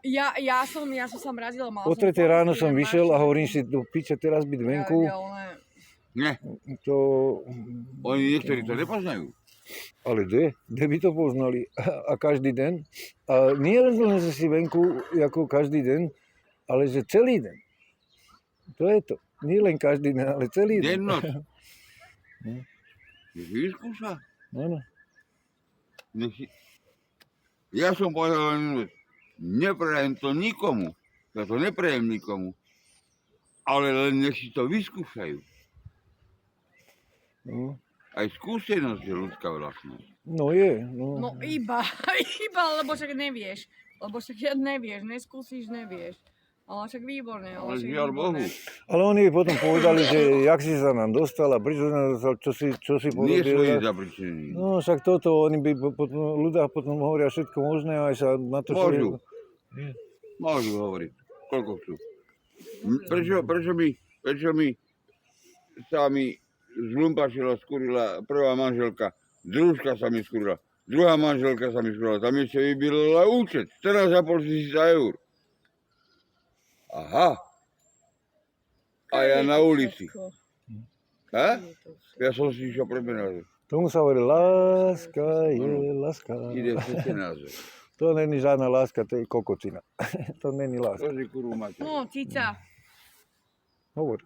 Ja som sa mrazila, mala O 3 ráno som vyšiel a hovorím si, do piče, teraz byť venku. Ne, To... oni niektorí to nepoznajú. Ale kde by to poznali? A každý deň. A nie len, že si venku ako každý deň, ale že celý deň. To je to. Nie len každý deň, ale celý deň. Deň noc. Vyskúša. Áno. Ja som povedal len, neprajem to nikomu. Ja to neprajem nikomu. Ale len nech si to vyskúšajú. No. Aj skúsenosť je ľudská vlastnosť. No je. No iba, lebo však nevieš. Lebo však nevieš, neskúsiš, nevieš. Ale však výborné, Ale žiaľ Bohu. Ale oni potom povedali, že jak si sa nám dostal a prečo sa nám dostal, čo si Nie sú porobil. zapričení. No však toto, oni by potom, ľudia potom hovoria všetko možné a aj sa na to... Môžu. Môžu hovoriť, koľko chcú. Prečo mi sa mi zlumpačila, skurila prvá manželka, družka sa mi skurila, druhá manželka sa mi skurila, tam ešte vybila účet, 14,5 tisíca eur. Aha. A ja na ulici. Ha? Ja som si išiel pre peniaze. Tomu sa hovorí, láska je láska. Ide pre peniaze. To není žiadna láska, to je kokocina. To není láska. To si kurvu máte. No, cica. Hovor.